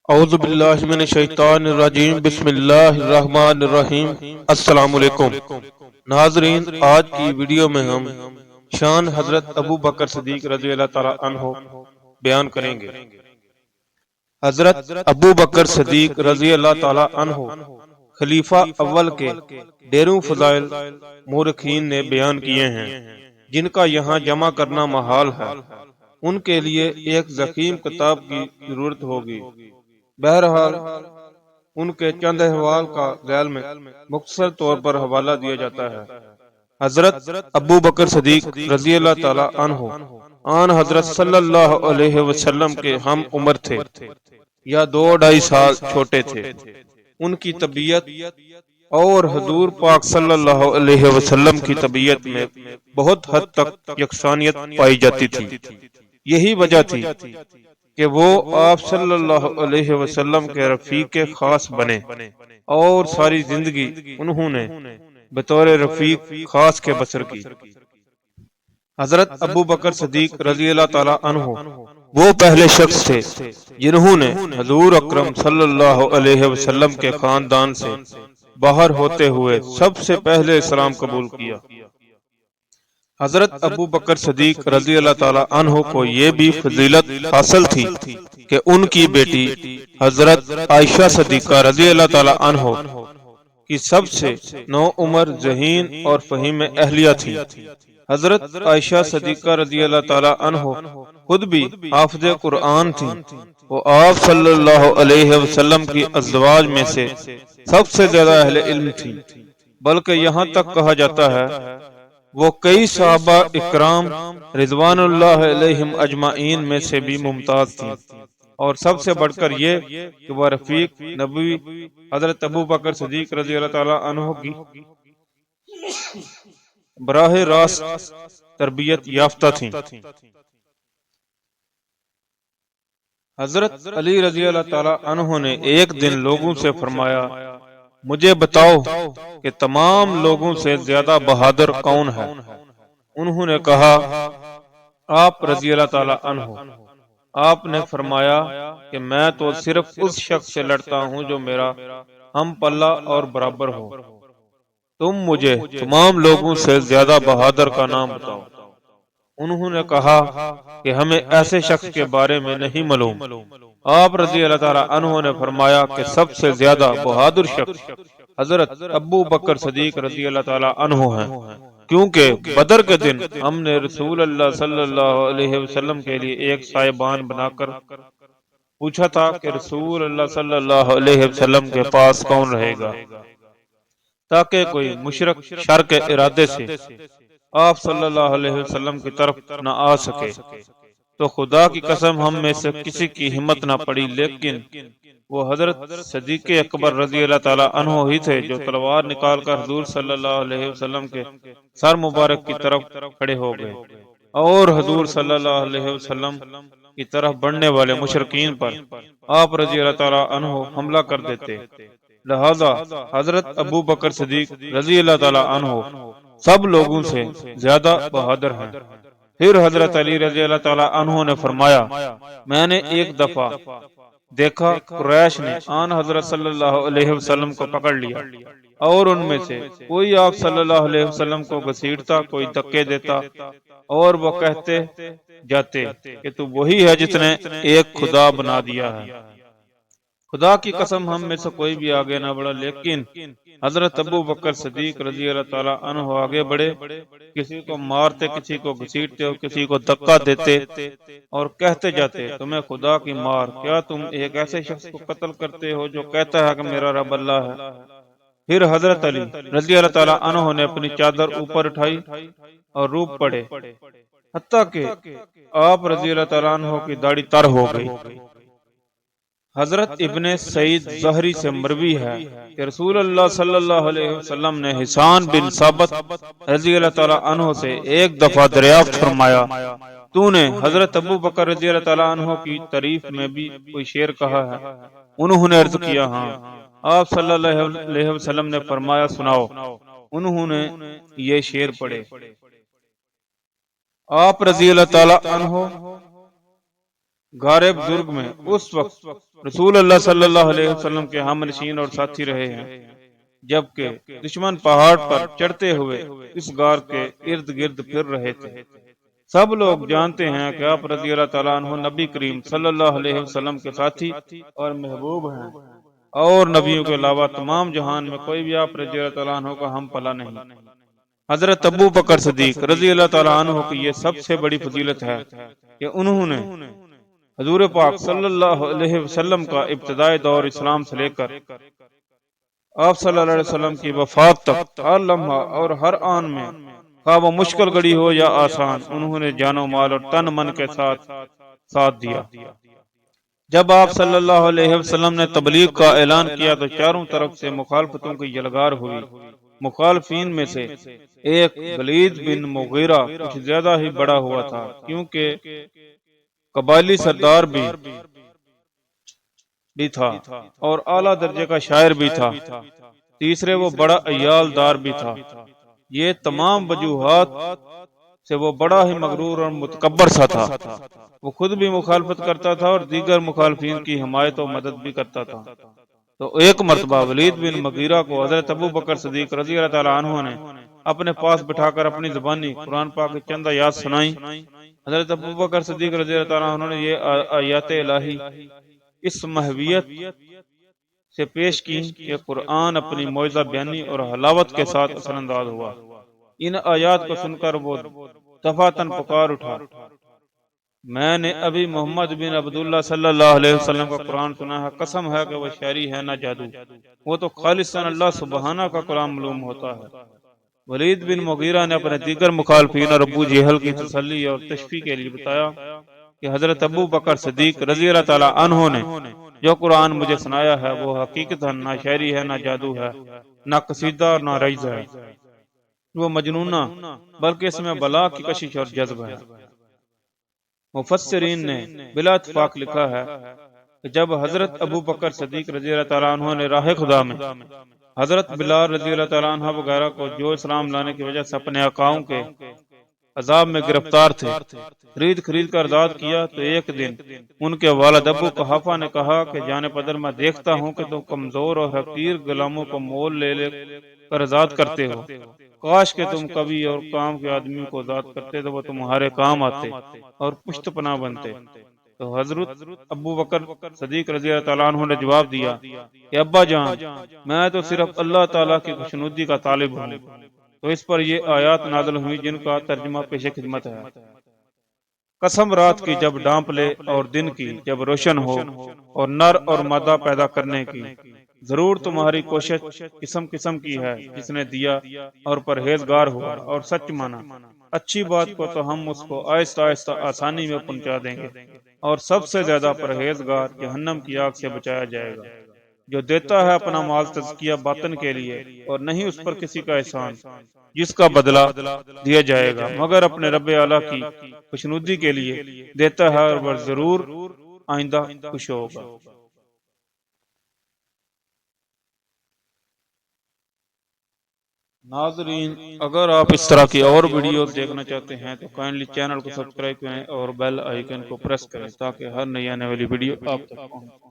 اعوذ باللہ من الشیطان الرجیم، بسم اللہ الرحمن الرحیم۔ السلام علیکم ناظرین، آج کی ویڈیو میں ہم شان حضرت ابو بکر صدیق رضی اللہ تعالی عنہ بیان کریں گے۔ حضرت ابو بکر صدیق رضی اللہ تعالی عنہ خلیفہ اول کے ڈیروں فضائل مورخین نے بیان کیے ہیں، جن کا یہاں جمع کرنا محال ہے۔ ان کے لیے ایک ضخیم کتاب کی ضرورت ہوگی۔ بہرحال ان کے چند احوال کا ذیل میں مختصر طور پر حوالہ دیا جاتا ہے۔ حضرت ابو بکر صدیق رضی اللہ تعالی عنہ آن حضرت صلی اللہ علیہ وسلم کے ہم عمر تھے یا 2-2.5 سال چھوٹے تھے۔ ان کی طبیعت اور حضور پاک صلی اللہ علیہ وسلم کی طبیعت میں بہت حد تک یکسانیت پائی جاتی تھی۔ یہی وجہ تھی کہ وہ آپ صلی اللہ علیہ وسلم کے رفیق خاص بنے، اور ساری زندگی انہوں نے بطور رفیق خاص کے بسر کی۔ حضرت ابو بکر صدیق رضی اللہ تعالی عنہ وہ پہلے شخص تھے جنہوں نے حضور اکرم صلی اللہ علیہ وسلم کے خاندان سے باہر ہوتے ہوئے سب سے پہلے اسلام قبول کیا۔ حضرت ابو بکر صدیق رضی اللہ تعالی عنہ کو یہ بھی فضیلت حاصل تھی کہ ان کی بیٹی حضرت عائشہ صدیقہ رضی اللہ تعالی عنہ کی سب سے نوعمر، ذہین اور فہیم اہلیہ تھی۔ حضرت عائشہ صدیقہ رضی اللہ تعالی عنہ خود بھی حافظ قرآن تھی۔ وہ آپ صلی اللہ علیہ وسلم کی ازواج میں سے سب سے زیادہ اہل علم تھی، بلکہ یہاں تک کہا جاتا ہے وہ کئی صحابہ اکرام رضوان اللہ علیہم اجمعین میں سے بھی ممتاز تھی، اور سب سے بڑھ کر یہ کہ وہ رفیق نبوی حضرت ابو بکر صدیق رضی اللہ تعالی عنہ کی براہ راست تربیت یافتہ تھیں۔ حضرت علی رضی اللہ تعالی عنہ نے ایک دن لوگوں سے فرمایا، مجھے بتاؤ کہ تمام لوگوں سے زیادہ بہادر کون ہے؟ انہوں نے کہا، آپ رضی اللہ تعالی عنہ۔ آپ نے فرمایا کہ میں تو صرف اس شخص سے لڑتا ہوں جو میرا ہم پلہ اور برابر ہو۔ تم مجھے تمام لوگوں سے زیادہ بہادر کا نام بتاؤ۔ انہوں نے کہا کہ ہمیں ایسے شخص کے بارے میں نہیں معلوم۔ آپ رضی اللہ تعالی عنہ نے فرمایا کہ سب سے زیادہ بہادر شخص حضرت ابو بکر صدیق رضی اللہ تعالی عنہ ہیں، کیونکہ بدر کے دن ہم نے رسول اللہ صلی اللہ علیہ وسلم کے لیے ایک سائبان بنا کر پوچھا تھا کہ رسول اللہ صلی اللہ علیہ وسلم کے پاس کون رہے گا، تاکہ کوئی مشرک شر کے ارادے سے آپ صلی اللہ علیہ وسلم کی طرف نہ آ سکے۔ تو خدا کی قسم ہم میں سے کسی کی ہمت نہ پڑی، لیکن وہ حضرت صدیق اکبر رضی اللہ تعالی عنہ ہی تھے جو تلوار نکال کر حضور صلی اللہ علیہ وسلم کے سر مبارک کی طرف کھڑے ہو گئے، اور حضور صلی اللہ علیہ وسلم کی طرف بڑھنے والے مشرکین پر آپ رضی اللہ تعالی عنہ حملہ کر دیتے۔ لہذا حضرت ابو بکر صدیق رضی اللہ تعالی عنہ سب لوگوں سے زیادہ بہادر ہیں۔ پھر حضرت علی رضی اللہ تعالی عنہ نے فرمایا، میں نے ایک دفعہ دیکھا قریش نے آن حضرت صلی اللہ علیہ وسلم کو پکڑ لیا، اور ان میں سے کوئی آپ صلی اللہ علیہ وسلم کو گھسیٹتا، کوئی دھکے دیتا، اور وہ کہتے جاتے کہ تو وہی ہے جس نے ایک خدا بنا دیا ہے۔ خدا کی قسم ہم میں سے کوئی بھی آگے نہ بڑھا، لیکن حضرت ابو بکر صدیق رضی اللہ تعالی عنہ آگے بڑھے، کسی کو مارتے، کسی کو گھسیٹتے اور کسی کو دھکا دیتے، اور کہتے جاتے، تمہیں خدا کی مار، کیا تم ایک ایسے شخص کو قتل کرتے ہو جو کہتا ہے کہ میرا رب اللہ ہے؟ پھر حضرت علی رضی اللہ تعالی عنہ نے اپنی چادر اوپر اٹھائی اور روپ پڑے، حتیٰ کہ آپ رضی اللہ تعالی عنہ کی داڑھی تر ہو گئی۔ حضرت ابن سعید زہری سے مروی ہے کہ رسول اللہ صلی اللہ علیہ وسلم نے حسان بن ثابت رضی اللہ تعالی عنہ سے ایک دفعہ دریافت فرمایا، تو نے حضرت ابو بکر رضی اللہ تعالی عنہ کی تعریف میں بھی کوئی شعر کہا ہے؟ انہوں نے عرض کیا، ہاں۔ آپ صلی اللہ علیہ وسلم نے فرمایا، سناؤ۔ انہوں نے یہ شعر پڑھے، آپ رضی اللہ تعالی عنہ غار بزرگ میں اس وقت رسول اللہ صلی اللہ علیہ وسلم کے ہم نشین اور ساتھی رہے ہیں، جبکہ دشمن پہاڑ پر چڑھتے ہوئے اس غار کے ارد گرد پھر رہے تھے۔ سب لوگ جانتے ہیں کہ آپ رضی اللہ تعالیٰ عنہ نبی کریم صلی اللہ علیہ وسلم کے ساتھی اور محبوب ہیں، اور نبیوں کے علاوہ تمام جہان میں کوئی بھی آپ رضی اللہ تعالیٰ عنہ کا ہم پلہ نہیں۔ حضرت ابو بکر صدیق رضی اللہ تعالیٰ عنہ کی یہ سب سے بڑی فضیلت ہے کہ انہوں نے حضور پاک صلی اللہ علیہ وسلم کا ابتدائی دور اسلام سے لے کر آپ صلی اللہ علیہ وسلم کی وفات تک ہر لمحہ اور ہر آن میں، خواہ وہ مشکل گھڑی ہو یا آسان، انہوں نے جان و مال اور تن من کے ساتھ دیا۔ جب آپ صلی اللہ علیہ وسلم نے تبلیغ کا اعلان کیا تو چاروں طرف سے مخالفتوں کی یلغار ہوئی۔ مخالفین میں سے ایک ولید بن مغیرہ کچھ زیادہ ہی بڑا ہوا تھا، کیونکہ قبائلی سردار بھی تھا اور اعلیٰ درجے کا شاعر بھی تھا۔ تیسرے وہ بڑا عیال دار بھی تھا۔ یہ تمام وجوہات سے وہ بڑا ہی مغرور اور متکبر سا تھا۔ وہ خود بھی مخالفت کرتا تھا اور دیگر مخالفین کی حمایت و مدد بھی کرتا تھا۔ تو ایک مرتبہ ولید بن مغیرہ کو حضرت ابو بکر صدیق رضی اللہ تعالیٰ عنہ نے اپنے پاس بٹھا کر اپنی زبانی قرآن پاک کی چند آیات سنائیں۔ حضرت ابو بکر صدیق رضی اللہ تعالیٰ عنہ نے یہ آیات الہی اس محویت سے پیش کی کہ قرآن اپنی معجزہ بیانی اور حلاوت کے ساتھ اثر انداز ہوا۔ ان آیات کو سن کر وہ دفعتاً پکار اٹھا، میں نے ابھی محمد بن عبداللہ صلی اللہ علیہ وسلم کا قرآن سنا ہے، قسم ہے کہ وہ شاعری ہے نہ جادو، وہ تو خالصاً اللہ سبحانہ کا کلام معلوم ہوتا ہے۔ ولید بن مغیرہ نے اپنے دیگر مخالفین اور ابو جہل کی تسلی اور تشفیع کے لیے بتایا کہ حضرت ابو بکر صدیق رضی اللہ تعالیٰ عنہ نے جو قرآن مجھے سنایا ہے وہ حقیقتاً نہ شاعری ہے، نہ جادو ہے، نہ قصیدہ اور نہ رجز ہے، وہ مجنونہ بلکہ اس میں بلا کی کشش اور جذب ہے۔ مفسرین نے بلا اتفاق لکھا ہے کہ جب حضرت ابو بکر صدیق رضی اللہ تعالیٰ عنہ نے راہ خدا میں حضرت بلال رضی اللہ تعالیٰ عنہ وغیرہ کو جو اسلام لانے کی وجہ سے اپنے آقاؤں کے عذاب میں گرفتار تھے خرید کر آزاد کیا، تو ایک دن ان کے والد ابو قحافہ نے کہا کہ جان پدر، میں دیکھتا ہوں کہ تم کمزور اور حقیر غلاموں کو مول لے کر آزاد کرتے ہو، کاش کہ تم کبھی اور کام کے آدمی کو آزاد کرتے تو وہ تمہارے کام آتے اور پشت پناہ بنتے۔ تو حضرت ابو بکر صدیق رضی اللہ تعالیٰ عنہ نے جواب دیا کہ ابا جان، میں تو صرف اللہ تعالیٰ کی خوشنودی کا طالب ہوں۔ تو اس پر یہ آیات نازل ہوئی جن کا ترجمہ پیش خدمت ہے۔ قسم رات کی جب ڈانپ لے اور دن کی جب روشن ہو اور نر اور مادہ پیدا کرنے کی، ضرور تمہاری کوشش قسم قسم کی ہے جس نے دیا اور پرہیزگار ہوا اور سچ مانا۔ اچھی بات کو تو ہم اس کو آہستہ آہستہ آسانی میں پہنچا دیں گے، اور سب سے زیادہ پرہیزگار جہنم کی آگ سے بچایا جائے گا۔ جو دیتا ہے اپنا مال تزکیہ باطن کے لیے اور نہیں اس پر کسی کا احسان، جس کا بدلہ دیا جائے گا، مگر اپنے رب اعلیٰ کی خوشنودی کے لیے دیتا ہے، اور وہ ضرور آئندہ خوش ہوگا۔ ناظرین، اگر آپ اس طرح کی اور ویڈیوز دیکھنا چاہتے ہیں تو کائنڈلی چینل کو سبسکرائب کریں اور بیل آئیکن کو پریس کریں تاکہ ہر نئی آنے والی ویڈیو آپ تک پہنچے۔